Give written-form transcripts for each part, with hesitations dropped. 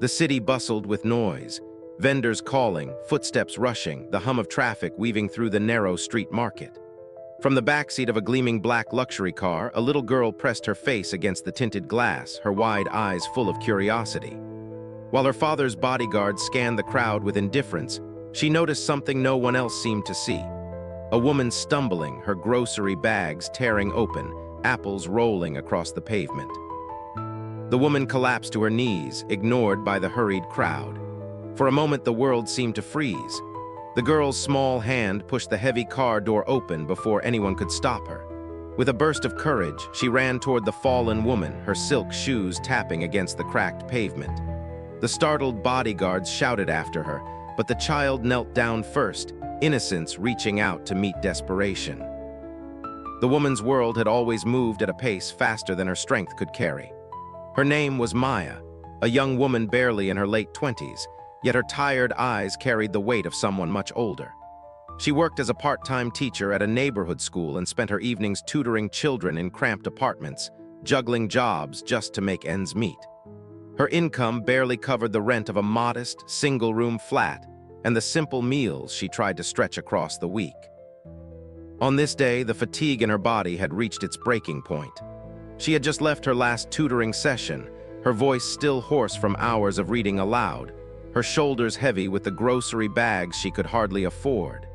The city bustled with noise, vendors calling, footsteps rushing, the hum of traffic weaving through the narrow street market. From the backseat of a gleaming black luxury car, a little girl pressed her face against the tinted glass, her wide eyes full of curiosity. While her father's bodyguards scanned the crowd with indifference, she noticed something no one else seemed to see. A woman stumbling, her grocery bags tearing open, apples rolling across the pavement. The woman collapsed to her knees, ignored by the hurried crowd. For a moment, the world seemed to freeze. The girl's small hand pushed the heavy car door open before anyone could stop her. With a burst of courage, she ran toward the fallen woman, her silk shoes tapping against the cracked pavement. The startled bodyguards shouted after her, but the child knelt down first, innocence reaching out to meet desperation. The woman's world had always moved at a pace faster than her strength could carry. Her name was Maya, a young woman barely in her late 20s, yet her tired eyes carried the weight of someone much older. She worked as a part-time teacher at a neighborhood school and spent her evenings tutoring children in cramped apartments, juggling jobs just to make ends meet. Her income barely covered the rent of a modest, single-room flat and the simple meals she tried to stretch across the week. On this day, the fatigue in her body had reached its breaking point. She had just left her last tutoring session, her voice still hoarse from hours of reading aloud, her shoulders heavy with the grocery bags she could hardly afford.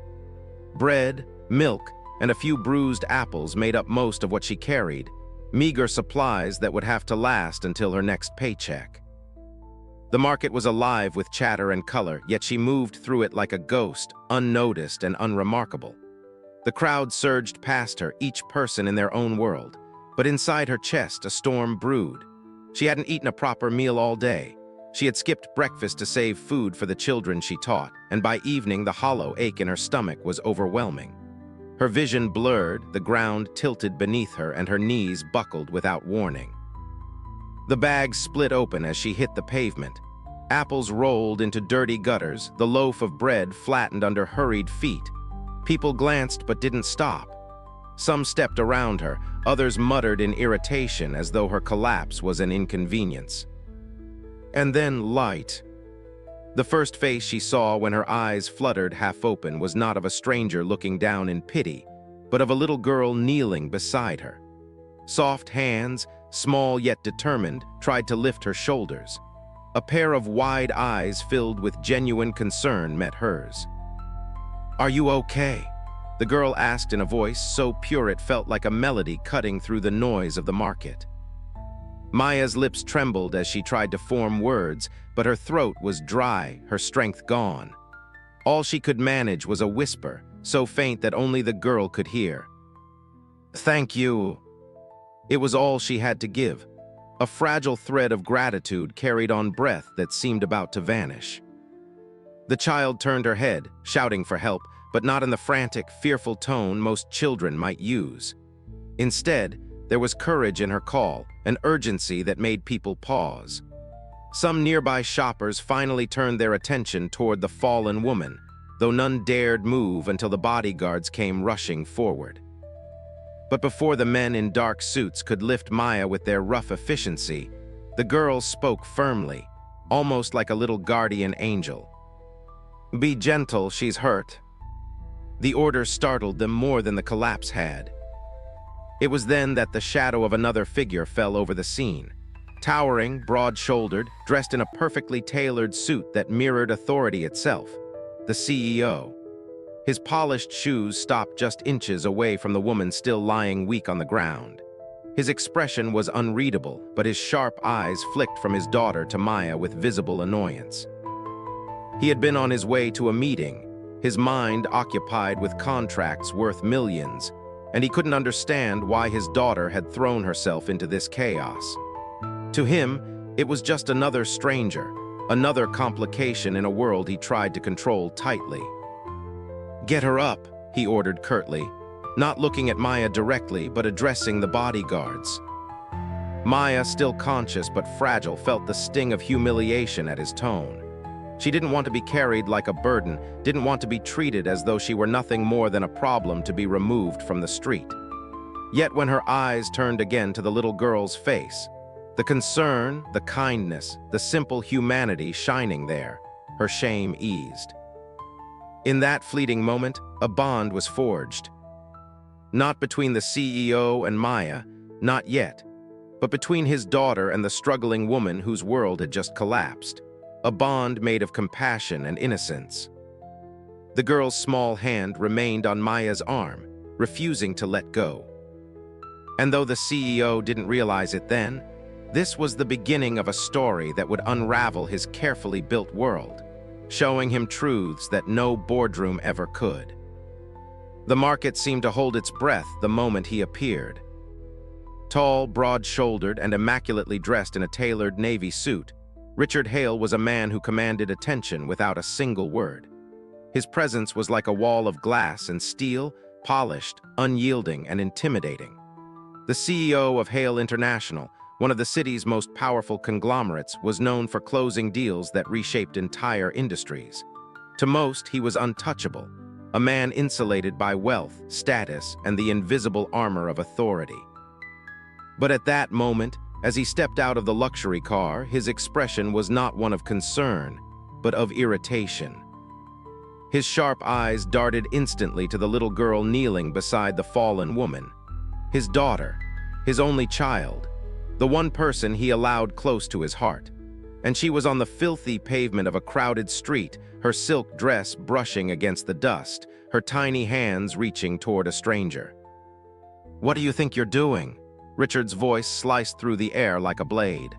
Bread, milk, and a few bruised apples made up most of what she carried, meager supplies that would have to last until her next paycheck. The market was alive with chatter and color, yet she moved through it like a ghost, unnoticed and unremarkable. The crowd surged past her, each person in their own world, but inside her chest a storm brewed. She hadn't eaten a proper meal all day. She had skipped breakfast to save food for the children she taught, and by evening the hollow ache in her stomach was overwhelming. Her vision blurred, the ground tilted beneath her, and her knees buckled without warning. The bags split open as she hit the pavement. Apples rolled into dirty gutters, the loaf of bread flattened under hurried feet. People glanced but didn't stop. Some stepped around her, others muttered in irritation as though her collapse was an inconvenience. And then light. The first face she saw when her eyes fluttered half open was not of a stranger looking down in pity, but of a little girl kneeling beside her. Soft hands, small yet determined, tried to lift her shoulders. A pair of wide eyes filled with genuine concern met hers. "Are you okay?" the girl asked in a voice so pure it felt like a melody cutting through the noise of the market. Maya's lips trembled as she tried to form words, but her throat was dry, her strength gone. All she could manage was a whisper, so faint that only the girl could hear. "Thank you." It was all she had to give, a fragile thread of gratitude carried on breath that seemed about to vanish. The child turned her head, shouting for help, but not in the frantic, fearful tone most children might use. Instead, there was courage in her call, an urgency that made people pause. Some nearby shoppers finally turned their attention toward the fallen woman, though none dared move until the bodyguards came rushing forward. But before the men in dark suits could lift Maya with their rough efficiency, the girl spoke firmly, almost like a little guardian angel. "Be gentle, she's hurt." The order startled them more than the collapse had. It was then that the shadow of another figure fell over the scene. Towering, broad-shouldered, dressed in a perfectly tailored suit that mirrored authority itself, the CEO. His polished shoes stopped just inches away from the woman still lying weak on the ground. His expression was unreadable, but his sharp eyes flicked from his daughter to Maya with visible annoyance. He had been on his way to a meeting, his mind occupied with contracts worth millions, and he couldn't understand why his daughter had thrown herself into this chaos. To him, it was just another stranger, another complication in a world he tried to control tightly. "Get her up," he ordered curtly, not looking at Maya directly but addressing the bodyguards. Maya, still conscious but fragile, felt the sting of humiliation at his tone. She didn't want to be carried like a burden, didn't want to be treated as though she were nothing more than a problem to be removed from the street. Yet when her eyes turned again to the little girl's face, The concern, the kindness, the simple humanity shining there, her shame eased. In that fleeting moment, a bond was forged. Not between the CEO and Maya, not yet, but between his daughter and the struggling woman whose world had just collapsed. A bond made of compassion and innocence. The girl's small hand remained on Maya's arm, refusing to let go. And though the CEO didn't realize it then, this was the beginning of a story that would unravel his carefully built world, showing him truths that no boardroom ever could. The market seemed to hold its breath the moment he appeared. Tall, broad-shouldered, and immaculately dressed in a tailored navy suit, Richard Hale was a man who commanded attention without a single word. His presence was like a wall of glass and steel, polished, unyielding, and intimidating. The CEO of Hale International, one of the city's most powerful conglomerates, was known for closing deals that reshaped entire industries. To most, he was untouchable, a man insulated by wealth, status, and the invisible armor of authority. But at that moment, as he stepped out of the luxury car, his expression was not one of concern, but of irritation. His sharp eyes darted instantly to the little girl kneeling beside the fallen woman. His daughter, his only child, the one person he allowed close to his heart. And she was on the filthy pavement of a crowded street, her silk dress brushing against the dust, her tiny hands reaching toward a stranger. "What do you think you're doing?" Richard's voice sliced through the air like a blade.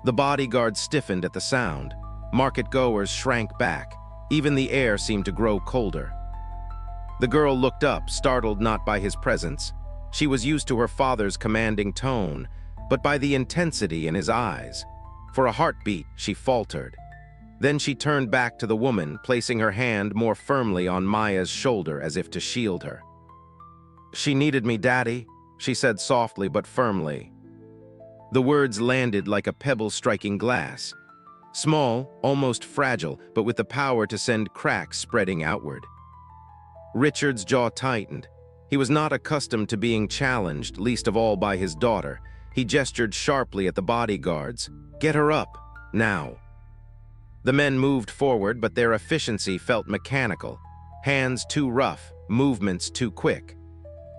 The bodyguard stiffened at the sound. Market-goers shrank back. Even the air seemed to grow colder. The girl looked up, startled not by his presence. She was used to her father's commanding tone, but by the intensity in his eyes. For a heartbeat, she faltered. Then she turned back to the woman, placing her hand more firmly on Maya's shoulder as if to shield her. "She needed me, Daddy," she said softly but firmly. The words landed like a pebble striking glass. Small, almost fragile, but with the power to send cracks spreading outward. Richard's jaw tightened. He was not accustomed to being challenged, least of all by his daughter. He gestured sharply at the bodyguards. "Get her up, now." The men moved forward, but their efficiency felt mechanical. Hands too rough, movements too quick.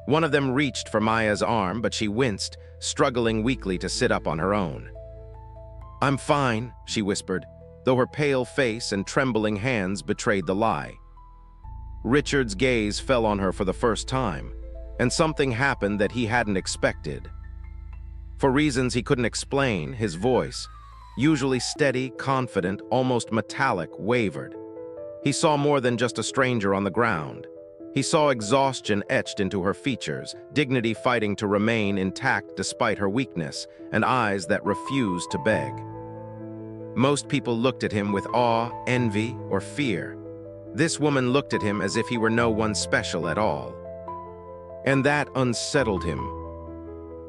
One of them reached for Maya's arm, but she winced, struggling weakly to sit up on her own. "I'm fine," she whispered, though her pale face and trembling hands betrayed the lie. Richard's gaze fell on her for the first time, and something happened that he hadn't expected. For reasons he couldn't explain, his voice, usually steady, confident, almost metallic, wavered. He saw more than just a stranger on the ground. He saw exhaustion etched into her features, dignity fighting to remain intact despite her weakness, and eyes that refused to beg. Most people looked at him with awe, envy, or fear. This woman looked at him as if he were no one special at all. And that unsettled him.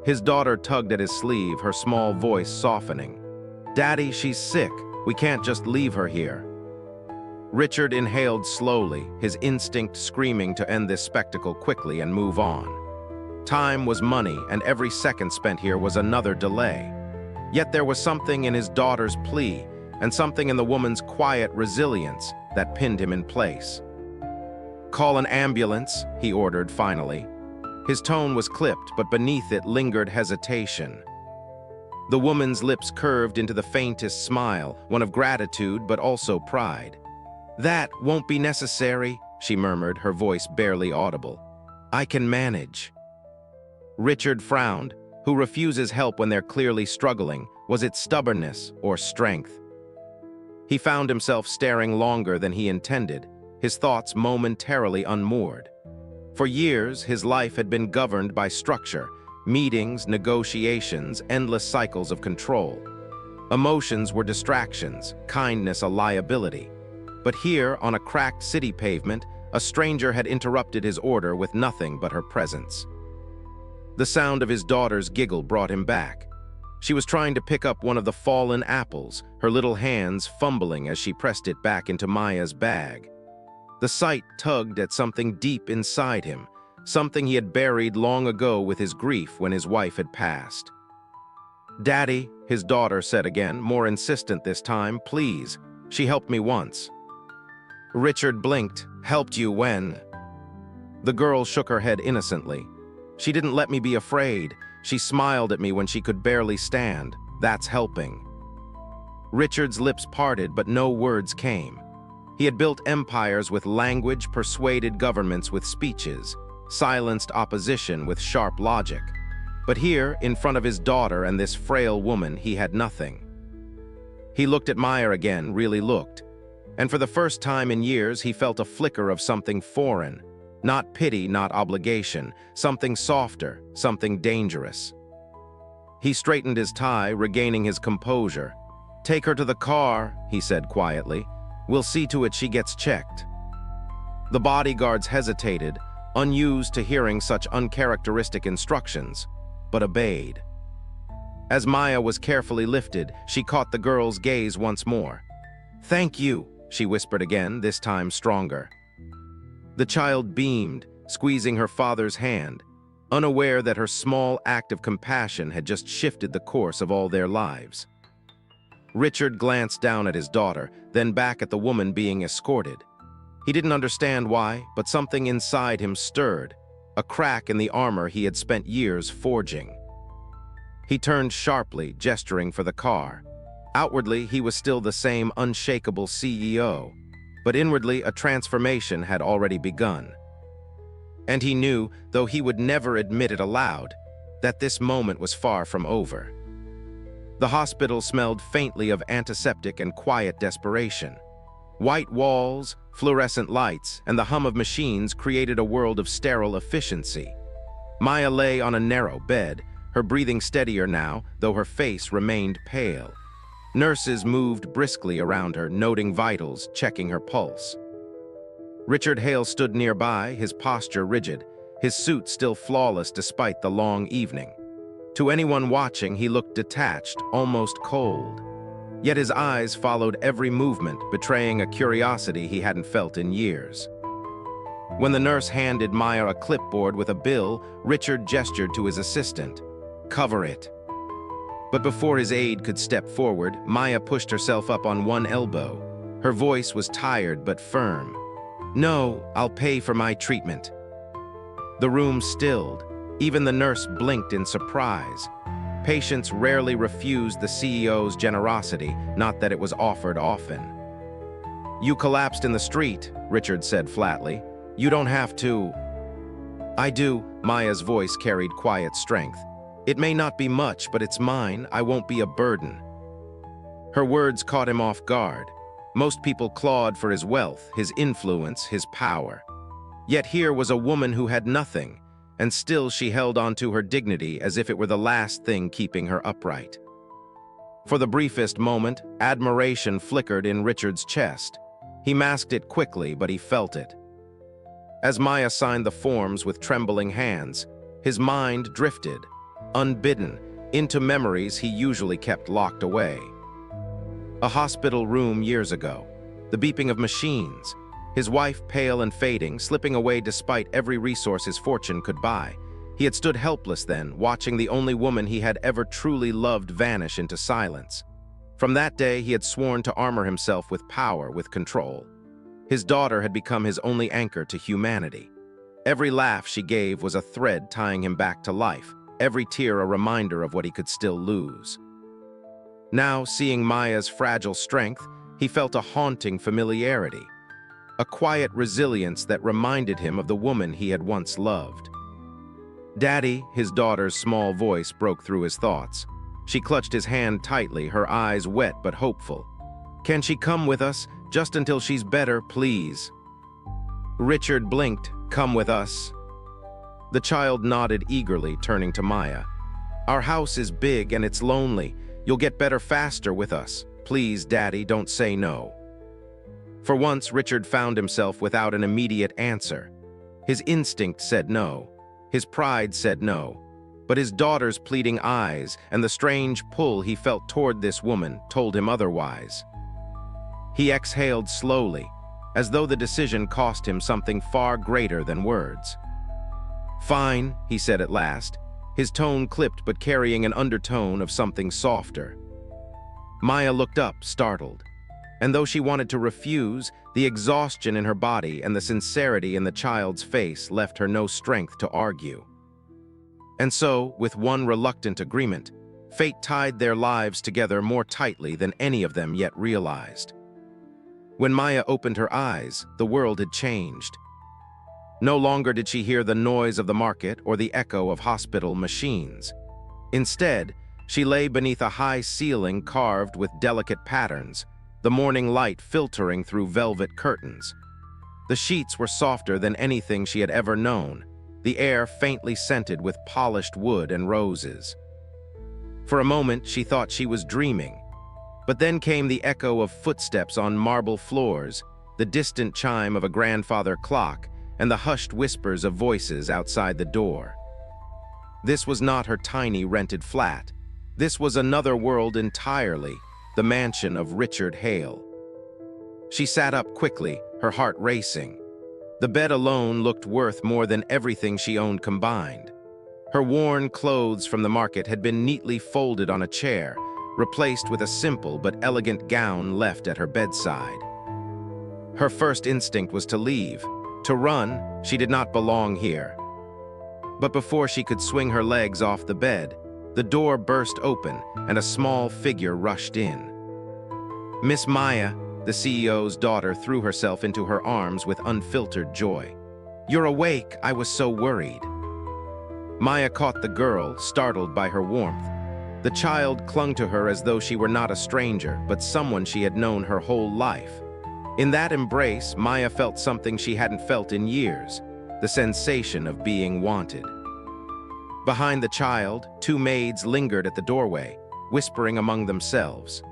His daughter tugged at his sleeve, her small voice softening. "Daddy, she's sick. We can't just leave her here." Richard inhaled slowly, his instinct screaming to end this spectacle quickly and move on. Time was money, and every second spent here was another delay. Yet there was something in his daughter's plea, and something in the woman's quiet resilience that pinned him in place. "Call an ambulance," he ordered finally. His tone was clipped, but beneath it lingered hesitation. The woman's lips curved into the faintest smile, one of gratitude but also pride. "That won't be necessary," she murmured, her voice barely audible. "I can manage." Richard frowned. Who refuses help when they're clearly struggling? Was it stubbornness or strength? He found himself staring longer than he intended, his thoughts momentarily unmoored. For years, his life had been governed by structure, meetings, negotiations, endless cycles of control. Emotions were distractions, kindness a liability. But here, on a cracked city pavement, a stranger had interrupted his order with nothing but her presence. The sound of his daughter's giggle brought him back. She was trying to pick up one of the fallen apples, her little hands fumbling as she pressed it back into Maya's bag. The sight tugged at something deep inside him, something he had buried long ago with his grief when his wife had passed. "Daddy," his daughter said again, more insistent this time, "please. She helped me once." Richard blinked. "Helped you when?" The girl shook her head innocently. "She didn't let me be afraid. She smiled at me when she could barely stand. That's helping." Richard's lips parted, but no words came. He had built empires with language, persuaded governments with speeches, silenced opposition with sharp logic. But here, in front of his daughter and this frail woman, he had nothing. He looked at Maya again, really looked. And for the first time in years, he felt a flicker of something foreign. Not pity, not obligation, something softer, something dangerous. He straightened his tie, regaining his composure. "Take her to the car," he said quietly. "We'll see to it she gets checked." The bodyguards hesitated, unused to hearing such uncharacteristic instructions, but obeyed. As Maya was carefully lifted, she caught the girl's gaze once more. "Thank you," she whispered again, this time stronger. The child beamed, squeezing her father's hand, unaware that her small act of compassion had just shifted the course of all their lives. Richard glanced down at his daughter, then back at the woman being escorted. He didn't understand why, but something inside him stirred, a crack in the armor he had spent years forging. He turned sharply, gesturing for the car. Outwardly, he was still the same unshakable CEO, but inwardly a transformation had already begun. And he knew, though he would never admit it aloud, that this moment was far from over. The hospital smelled faintly of antiseptic and quiet desperation. White walls, fluorescent lights, and the hum of machines created a world of sterile efficiency. Maya lay on a narrow bed, her breathing steadier now, though her face remained pale. Nurses moved briskly around her, noting vitals, checking her pulse. Richard Hale stood nearby, his posture rigid, his suit still flawless despite the long evening. To anyone watching, he looked detached, almost cold. Yet his eyes followed every movement, betraying a curiosity he hadn't felt in years. When the nurse handed Maya a clipboard with a bill, Richard gestured to his assistant. "Cover it." But before his aide could step forward, Maya pushed herself up on one elbow. Her voice was tired but firm. "No, I'll pay for my treatment." The room stilled. Even the nurse blinked in surprise. Patients rarely refused the CEO's generosity, not that it was offered often. "You collapsed in the street," Richard said flatly. "You don't have to." "I do," Maya's voice carried quiet strength. "It may not be much, but it's mine. I won't be a burden." Her words caught him off guard. Most people clawed for his wealth, his influence, his power. Yet here was a woman who had nothing, and still she held on to her dignity as if it were the last thing keeping her upright. For the briefest moment, admiration flickered in Richard's chest. He masked it quickly, but he felt it. As Maya signed the forms with trembling hands, his mind drifted, unbidden, into memories he usually kept locked away. A hospital room years ago, the beeping of machines, his wife pale and fading, slipping away despite every resource his fortune could buy. He had stood helpless then, watching the only woman he had ever truly loved vanish into silence. From that day, he had sworn to armor himself with power, with control. His daughter had become his only anchor to humanity. Every laugh she gave was a thread tying him back to life, every tear a reminder of what he could still lose. Now, seeing Maya's fragile strength, he felt a haunting familiarity, a quiet resilience that reminded him of the woman he had once loved. "Daddy," his daughter's small voice broke through his thoughts. She clutched his hand tightly, her eyes wet but hopeful. "Can she come with us, just until she's better, please?" Richard blinked. "Come with us?" The child nodded eagerly, turning to Maya. "Our house is big and it's lonely. You'll get better faster with us. Please, Daddy, don't say no." For once, Richard found himself without an immediate answer. His instinct said no. His pride said no. But his daughter's pleading eyes and the strange pull he felt toward this woman told him otherwise. He exhaled slowly, as though the decision cost him something far greater than words. "Fine," he said at last, his tone clipped but carrying an undertone of something softer. Maya looked up, startled. And though she wanted to refuse, the exhaustion in her body and the sincerity in the child's face left her no strength to argue. And so, with one reluctant agreement, fate tied their lives together more tightly than any of them yet realized. When Maya opened her eyes, the world had changed. No longer did she hear the noise of the market or the echo of hospital machines. Instead, she lay beneath a high ceiling carved with delicate patterns, the morning light filtering through velvet curtains. The sheets were softer than anything she had ever known, the air faintly scented with polished wood and roses. For a moment, she thought she was dreaming, but then came the echo of footsteps on marble floors, the distant chime of a grandfather clock, and the hushed whispers of voices outside the door. This was not her tiny rented flat. This was another world entirely, the mansion of Richard Hale. She sat up quickly, her heart racing. The bed alone looked worth more than everything she owned combined. Her worn clothes from the market had been neatly folded on a chair, replaced with a simple but elegant gown left at her bedside. Her first instinct was to leave, to run. She did not belong here. But before she could swing her legs off the bed, the door burst open and a small figure rushed in. Miss Maya, the CEO's daughter, threw herself into her arms with unfiltered joy. "You're awake, I was so worried." Maya caught the girl, startled by her warmth. The child clung to her as though she were not a stranger, but someone she had known her whole life. In that embrace, Maya felt something she hadn't felt in years, the sensation of being wanted. Behind the child, two maids lingered at the doorway, whispering among themselves.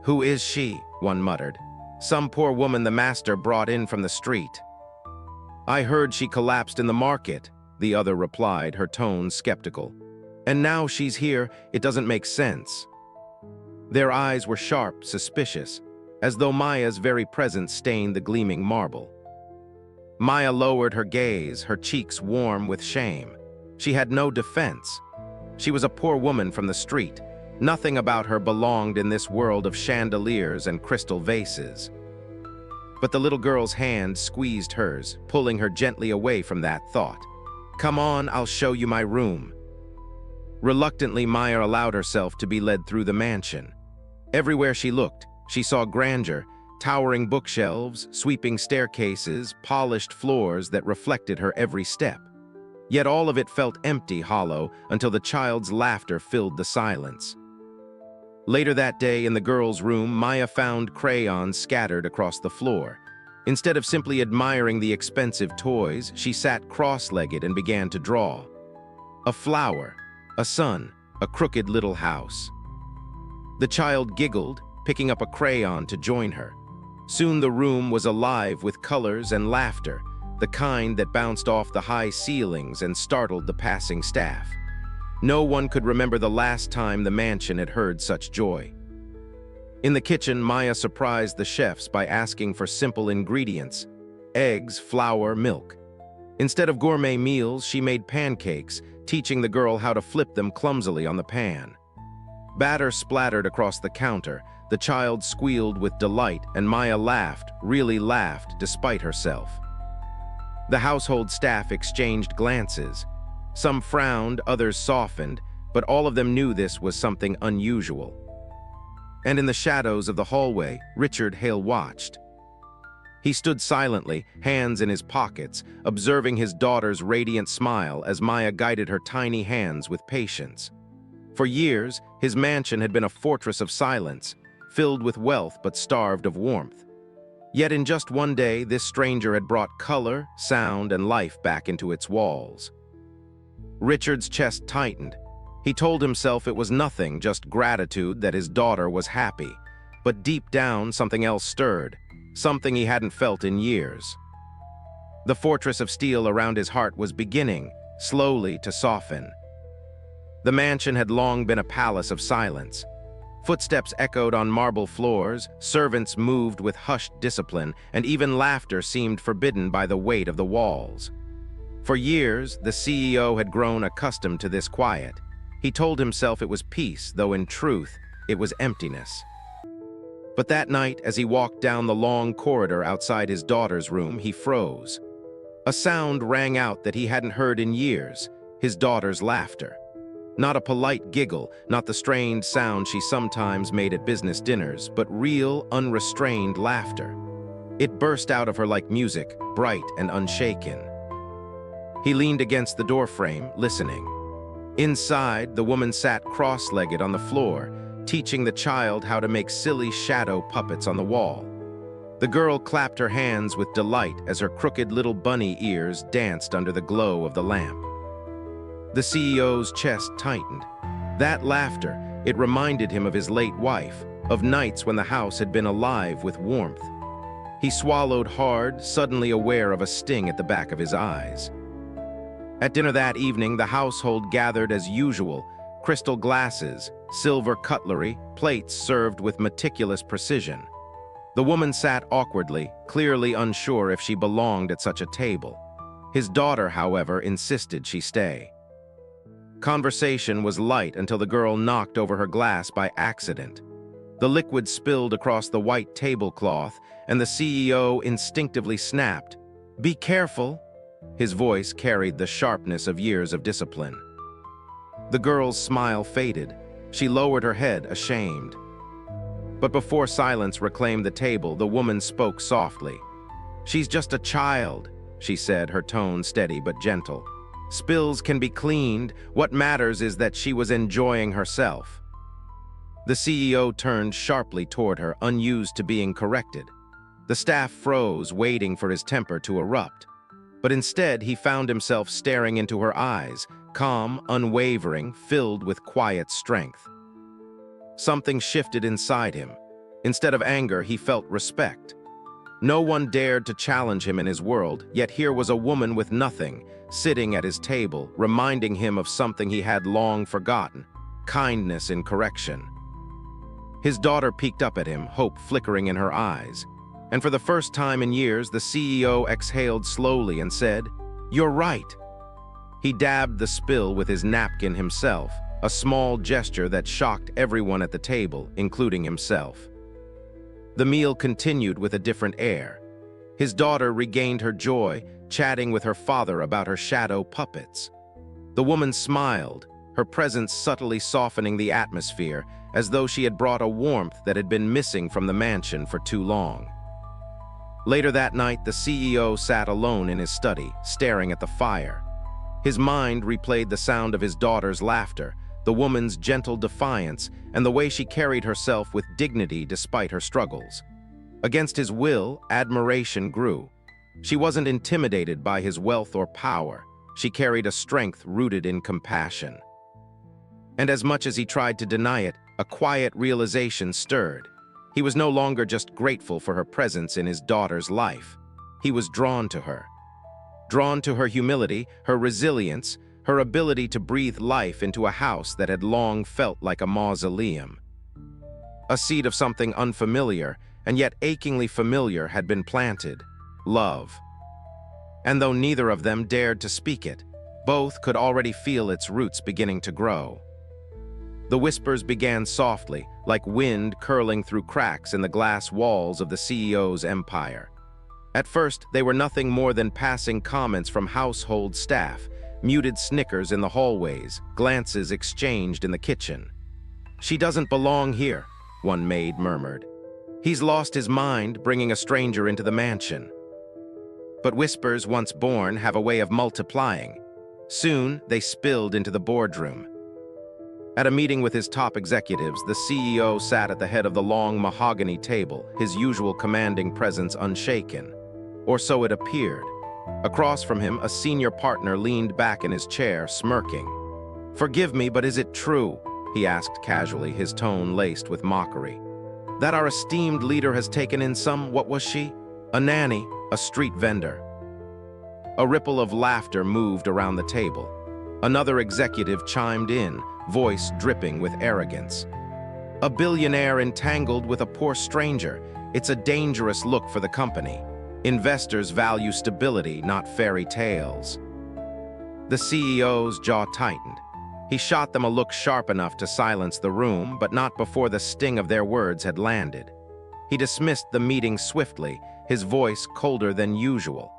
"Who is she?" one muttered. "Some poor woman the master brought in from the street." "I heard she collapsed in the market," the other replied, her tone skeptical. "And now she's here, it doesn't make sense." Their eyes were sharp, suspicious, as though Maya's very presence stained the gleaming marble. Maya lowered her gaze, her cheeks warm with shame. She had no defense. She was a poor woman from the street. Nothing about her belonged in this world of chandeliers and crystal vases. But the little girl's hand squeezed hers, pulling her gently away from that thought. "Come on, I'll show you my room." Reluctantly, Maya allowed herself to be led through the mansion. Everywhere she looked, she saw grandeur, towering bookshelves, sweeping staircases, polished floors that reflected her every step. Yet all of it felt empty, hollow, until the child's laughter filled the silence. Later that day in the girl's room, Maya found crayons scattered across the floor. Instead of simply admiring the expensive toys, she sat cross-legged and began to draw. A flower, a sun, a crooked little house. The child giggled, picking up a crayon to join her. Soon the room was alive with colors and laughter, the kind that bounced off the high ceilings and startled the passing staff. No one could remember the last time the mansion had heard such joy. In the kitchen, Maya surprised the chefs by asking for simple ingredients: eggs, flour, milk. Instead of gourmet meals, she made pancakes, teaching the girl how to flip them clumsily on the pan. Batter splattered across the counter. The child squealed with delight, and Maya laughed, really laughed, despite herself. The household staff exchanged glances. Some frowned, others softened, but all of them knew this was something unusual. And in the shadows of the hallway, Richard Hale watched. He stood silently, hands in his pockets, observing his daughter's radiant smile as Maya guided her tiny hands with patience. For years, his mansion had been a fortress of silence, filled with wealth but starved of warmth. Yet in just one day, this stranger had brought color, sound, and life back into its walls. Richard's chest tightened. He told himself it was nothing, just gratitude that his daughter was happy. But deep down, something else stirred, something he hadn't felt in years. The fortress of steel around his heart was beginning, slowly, to soften. The mansion had long been a palace of silence. Footsteps echoed on marble floors, servants moved with hushed discipline, and even laughter seemed forbidden by the weight of the walls. For years, the CEO had grown accustomed to this quiet. He told himself it was peace, though in truth, it was emptiness. But that night, as he walked down the long corridor outside his daughter's room, he froze. A sound rang out that he hadn't heard in years, his daughter's laughter. Not a polite giggle, not the strained sound she sometimes made at business dinners, but real, unrestrained laughter. It burst out of her like music, bright and unshaken. He leaned against the doorframe, listening. Inside, the woman sat cross-legged on the floor, teaching the child how to make silly shadow puppets on the wall. The girl clapped her hands with delight as her crooked little bunny ears danced under the glow of the lamp. The CEO's chest tightened. That laughter, it reminded him of his late wife, of nights when the house had been alive with warmth. He swallowed hard, suddenly aware of a sting at the back of his eyes. At dinner that evening, the household gathered as usual, crystal glasses, silver cutlery, plates served with meticulous precision. The woman sat awkwardly, clearly unsure if she belonged at such a table. His daughter, however, insisted she stay. Conversation was light until the girl knocked over her glass by accident. The liquid spilled across the white tablecloth, and the CEO instinctively snapped, "Be careful!" His voice carried the sharpness of years of discipline. The girl's smile faded. She lowered her head, ashamed. But before silence reclaimed the table, the woman spoke softly. "She's just a child," she said, her tone steady but gentle. "Spills can be cleaned. What matters is that she was enjoying herself." The CEO turned sharply toward her, unused to being corrected. The staff froze, waiting for his temper to erupt. But instead, he found himself staring into her eyes, calm, unwavering, filled with quiet strength. Something shifted inside him. Instead of anger, he felt respect. No one dared to challenge him in his world, yet here was a woman with nothing, sitting at his table, reminding him of something he had long forgotten: kindness in correction. His daughter peeked up at him, hope flickering in her eyes. And for the first time in years, the CEO exhaled slowly and said, "You're right." He dabbed the spill with his napkin himself, a small gesture that shocked everyone at the table, including himself. The meal continued with a different air. His daughter regained her joy, chatting with her father about her shadow puppets. The woman smiled, her presence subtly softening the atmosphere, as though she had brought a warmth that had been missing from the mansion for too long. Later that night, the CEO sat alone in his study, staring at the fire. His mind replayed the sound of his daughter's laughter, the woman's gentle defiance, and the way she carried herself with dignity despite her struggles. Against his will, admiration grew. She wasn't intimidated by his wealth or power. She carried a strength rooted in compassion. And as much as he tried to deny it, a quiet realization stirred. He was no longer just grateful for her presence in his daughter's life. He was drawn to her. Drawn to her humility, her resilience, her ability to breathe life into a house that had long felt like a mausoleum. A seed of something unfamiliar, and yet achingly familiar, had been planted: love. And though neither of them dared to speak it, both could already feel its roots beginning to grow. The whispers began softly, like wind curling through cracks in the glass walls of the CEO's empire. At first, they were nothing more than passing comments from household staff, muted snickers in the hallways, glances exchanged in the kitchen. "She doesn't belong here," one maid murmured. "He's lost his mind, bringing a stranger into the mansion." But whispers, once born, have a way of multiplying. Soon, they spilled into the boardroom. At a meeting with his top executives, the CEO sat at the head of the long mahogany table, his usual commanding presence unshaken. Or so it appeared. Across from him, a senior partner leaned back in his chair, smirking. "Forgive me, but is it true?" he asked casually, his tone laced with mockery. "That our esteemed leader has taken in some, what was she? A nanny, a street vendor." A ripple of laughter moved around the table. Another executive chimed in, voice dripping with arrogance. "A billionaire entangled with a poor stranger. It's a dangerous look for the company. Investors value stability, not fairy tales." The CEO's jaw tightened. He shot them a look sharp enough to silence the room, but not before the sting of their words had landed. He dismissed the meeting swiftly, his voice colder than usual.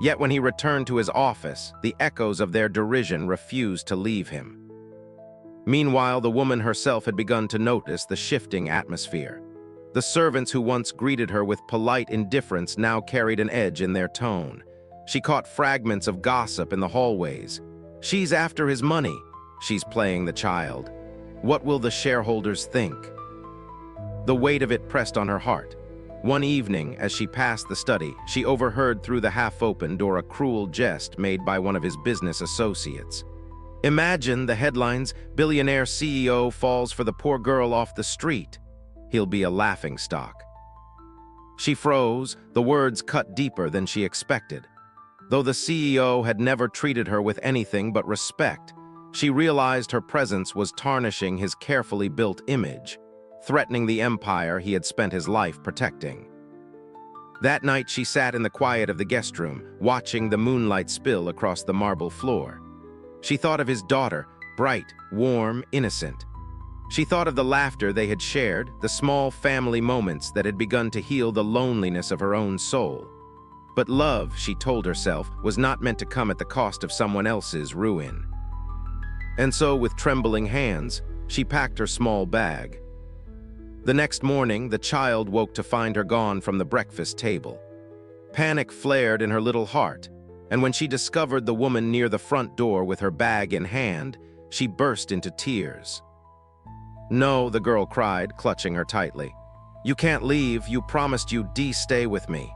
Yet when he returned to his office, the echoes of their derision refused to leave him. Meanwhile, the woman herself had begun to notice the shifting atmosphere. The servants who once greeted her with polite indifference now carried an edge in their tone. She caught fragments of gossip in the hallways. "She's after his money. She's playing the child. What will the shareholders think?" The weight of it pressed on her heart. One evening, as she passed the study, she overheard through the half-open door a cruel jest made by one of his business associates. Imagine the headlines, "Billionaire CEO falls for the poor girl off the street. He'll be a laughingstock." She froze, the words cut deeper than she expected. Though the CEO had never treated her with anything but respect, she realized her presence was tarnishing his carefully built image, threatening the empire he had spent his life protecting. That night she sat in the quiet of the guest room, watching the moonlight spill across the marble floor. She thought of his daughter, bright, warm, innocent. She thought of the laughter they had shared, the small family moments that had begun to heal the loneliness of her own soul. But love, she told herself, was not meant to come at the cost of someone else's ruin. And so, with trembling hands, she packed her small bag. The next morning, the child woke to find her gone from the breakfast table. Panic flared in her little heart, and when she discovered the woman near the front door with her bag in hand, she burst into tears. "No," the girl cried, clutching her tightly. "You can't leave. You promised you'd stay with me."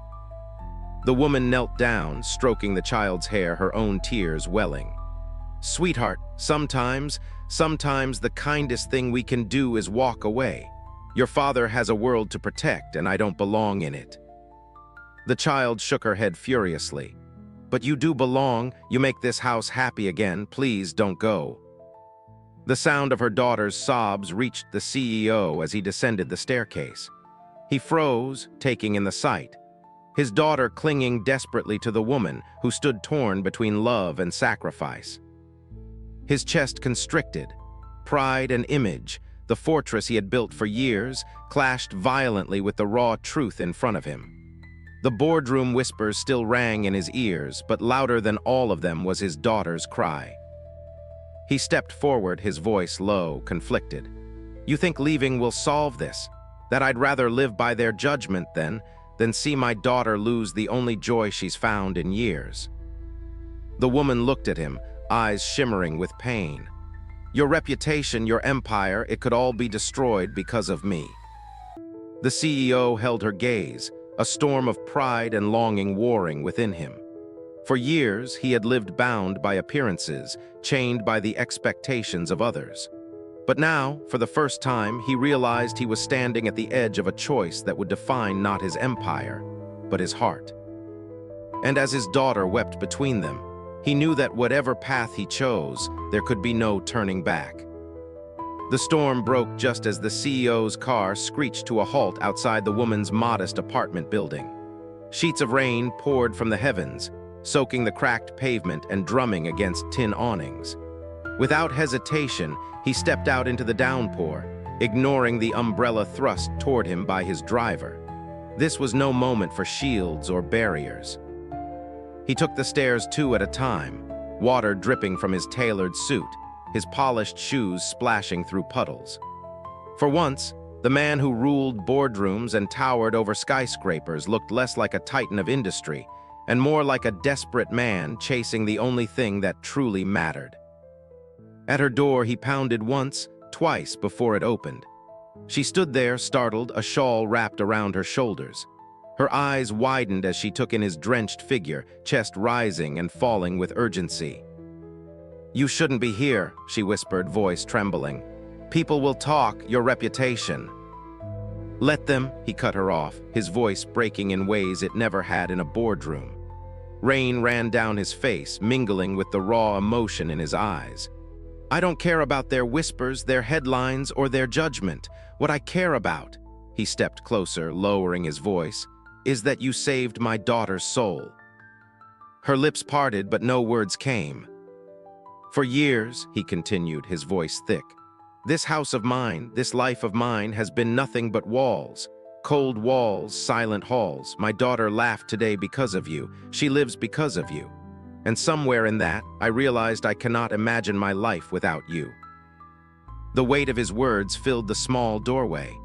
The woman knelt down, stroking the child's hair, her own tears welling. "Sweetheart, sometimes the kindest thing we can do is walk away. Your father has a world to protect, and I don't belong in it." The child shook her head furiously. "But you do belong. You make this house happy again. Please don't go." The sound of her daughter's sobs reached the CEO as he descended the staircase. He froze, taking in the sight. His daughter clinging desperately to the woman who stood torn between love and sacrifice. His chest constricted. Pride and image, the fortress he had built for years, clashed violently with the raw truth in front of him. The boardroom whispers still rang in his ears, but louder than all of them was his daughter's cry. He stepped forward, his voice low, conflicted. "You think leaving will solve this? That I'd rather live by their judgment than see my daughter lose the only joy she's found in years?" The woman looked at him, eyes shimmering with pain. "Your reputation, your empire, it could all be destroyed because of me." The CEO held her gaze, a storm of pride and longing warring within him. For years, he had lived bound by appearances, chained by the expectations of others. But now, for the first time, he realized he was standing at the edge of a choice that would define not his empire, but his heart. And as his daughter wept between them, he knew that whatever path he chose, there could be no turning back. The storm broke just as the CEO's car screeched to a halt outside the woman's modest apartment building. Sheets of rain poured from the heavens, soaking the cracked pavement and drumming against tin awnings. Without hesitation, he stepped out into the downpour, ignoring the umbrella thrust toward him by his driver. This was no moment for shields or barriers. He took the stairs two at a time, water dripping from his tailored suit, his polished shoes splashing through puddles. For once, the man who ruled boardrooms and towered over skyscrapers looked less like a titan of industry and more like a desperate man chasing the only thing that truly mattered. At her door, he pounded once, twice before it opened. She stood there, startled, a shawl wrapped around her shoulders. Her eyes widened as she took in his drenched figure, chest rising and falling with urgency. "You shouldn't be here," she whispered, voice trembling. "People will talk, your reputation." "Let them," he cut her off, his voice breaking in ways it never had in a boardroom. Rain ran down his face, mingling with the raw emotion in his eyes. "I don't care about their whispers, their headlines, or their judgment. What I care about," he stepped closer, lowering his voice, "is that you saved my daughter's soul." Her lips parted, but no words came. For years, he continued, his voice thick, this house of mine, this life of mine has been nothing but walls. Cold walls, silent halls. My daughter laughed today because of you. She lives because of you. And somewhere in that, I realized I cannot imagine my life without you. The weight of his words filled the small doorway.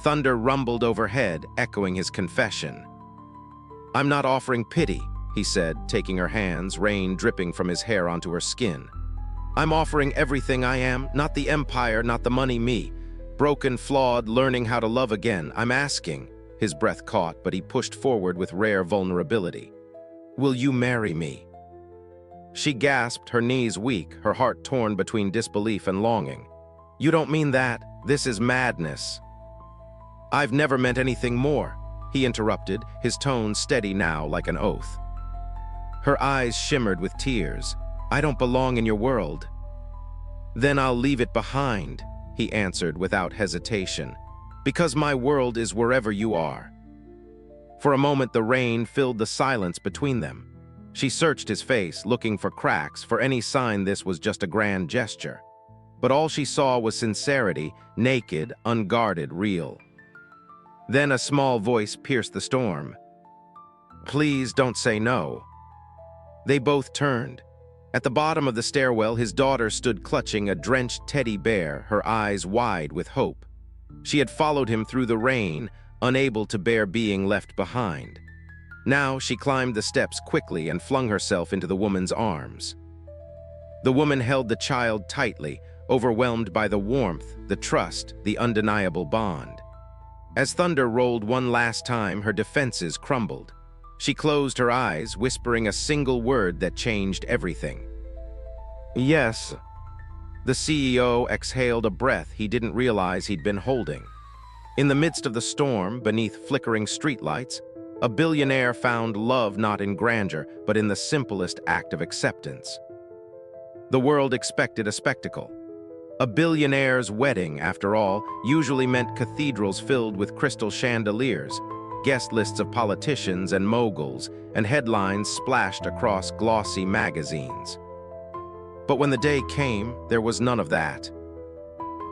Thunder rumbled overhead, echoing his confession. I'm not offering pity, he said, taking her hands, rain dripping from his hair onto her skin. I'm offering everything I am, not the empire, not the money, me. Broken, flawed, learning how to love again. I'm asking. His breath caught, but he pushed forward with rare vulnerability. Will you marry me? She gasped, her knees weak, her heart torn between disbelief and longing. You don't mean that. This is madness. I've never meant anything more, he interrupted, his tone steady now like an oath. Her eyes shimmered with tears. I don't belong in your world. Then I'll leave it behind, he answered without hesitation, because my world is wherever you are. For a moment the rain filled the silence between them. She searched his face, looking for cracks, for any sign this was just a grand gesture. But all she saw was sincerity, naked, unguarded, real. Then a small voice pierced the storm. Please don't say no. They both turned. At the bottom of the stairwell, his daughter stood clutching a drenched teddy bear, her eyes wide with hope. She had followed him through the rain, unable to bear being left behind. Now she climbed the steps quickly and flung herself into the woman's arms. The woman held the child tightly, overwhelmed by the warmth, the trust, the undeniable bond. As thunder rolled one last time, her defenses crumbled. She closed her eyes, whispering a single word that changed everything. Yes. The CEO exhaled a breath he didn't realize he'd been holding. In the midst of the storm, beneath flickering streetlights, a billionaire found love not in grandeur, but in the simplest act of acceptance. The world expected a spectacle. A billionaire's wedding, after all, usually meant cathedrals filled with crystal chandeliers, guest lists of politicians and moguls, and headlines splashed across glossy magazines. But when the day came, there was none of that.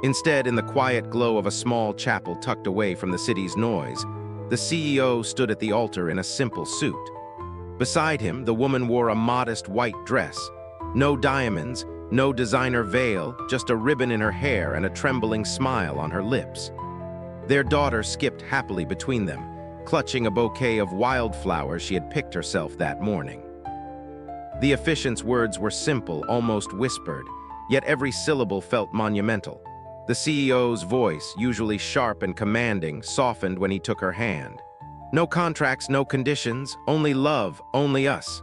Instead, in the quiet glow of a small chapel tucked away from the city's noise, the CEO stood at the altar in a simple suit. Beside him, the woman wore a modest white dress. No diamonds, no designer veil, just a ribbon in her hair and a trembling smile on her lips. Their daughter skipped happily between them, clutching a bouquet of wildflowers she had picked herself that morning. The officiant's words were simple, almost whispered, yet every syllable felt monumental. The CEO's voice, usually sharp and commanding, softened when he took her hand. No contracts, no conditions, only love, only us.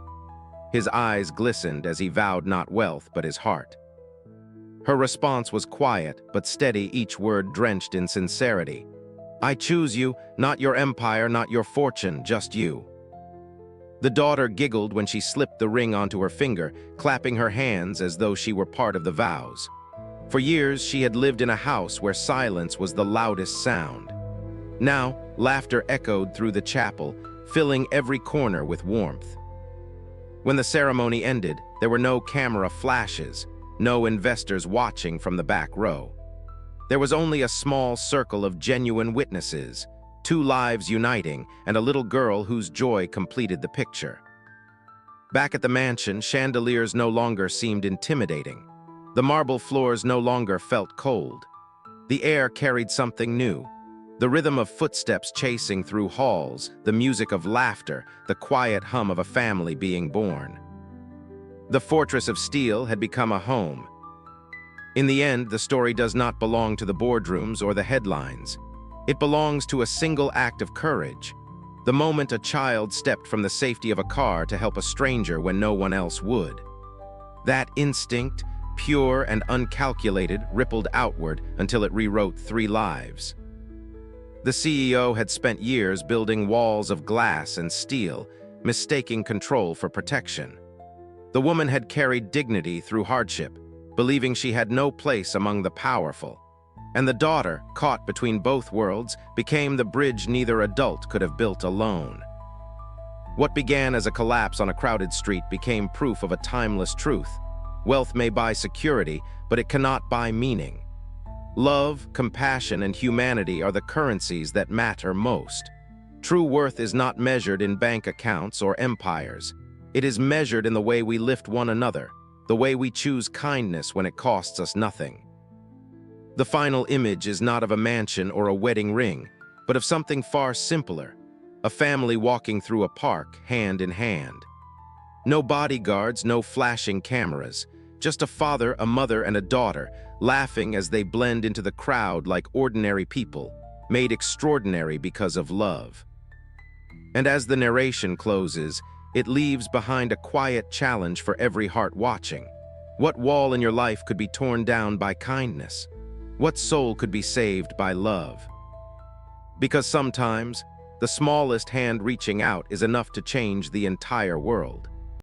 His eyes glistened as he vowed not wealth, but his heart. Her response was quiet, but steady, each word drenched in sincerity. I choose you, not your empire, not your fortune, just you. The daughter giggled when she slipped the ring onto her finger, clapping her hands as though she were part of the vows. For years, she had lived in a house where silence was the loudest sound. Now, laughter echoed through the chapel, filling every corner with warmth. When the ceremony ended, there were no camera flashes, no investors watching from the back row. There was only a small circle of genuine witnesses, 2 lives uniting, and a little girl whose joy completed the picture. Back at the mansion, chandeliers no longer seemed intimidating. The marble floors no longer felt cold. The air carried something new. The rhythm of footsteps chasing through halls, the music of laughter, the quiet hum of a family being born. The fortress of steel had become a home. In the end, the story does not belong to the boardrooms or the headlines. It belongs to a single act of courage. The moment a child stepped from the safety of a car to help a stranger when no one else would. That instinct, pure and uncalculated, rippled outward until it rewrote 3 lives. The CEO had spent years building walls of glass and steel, mistaking control for protection. The woman had carried dignity through hardship, believing she had no place among the powerful. And the daughter, caught between both worlds, became the bridge neither adult could have built alone. What began as a collapse on a crowded street became proof of a timeless truth. Wealth may buy security, but it cannot buy meaning. Love, compassion, and humanity are the currencies that matter most. True worth is not measured in bank accounts or empires. It is measured in the way we lift one another, the way we choose kindness when it costs us nothing. The final image is not of a mansion or a wedding ring, but of something far simpler, a family walking through a park, hand in hand. No bodyguards, no flashing cameras, just a father, a mother, and a daughter, laughing as they blend into the crowd like ordinary people, made extraordinary because of love. And as the narration closes, it leaves behind a quiet challenge for every heart watching. What wall in your life could be torn down by kindness? What soul could be saved by love? Because sometimes, the smallest hand reaching out is enough to change the entire world.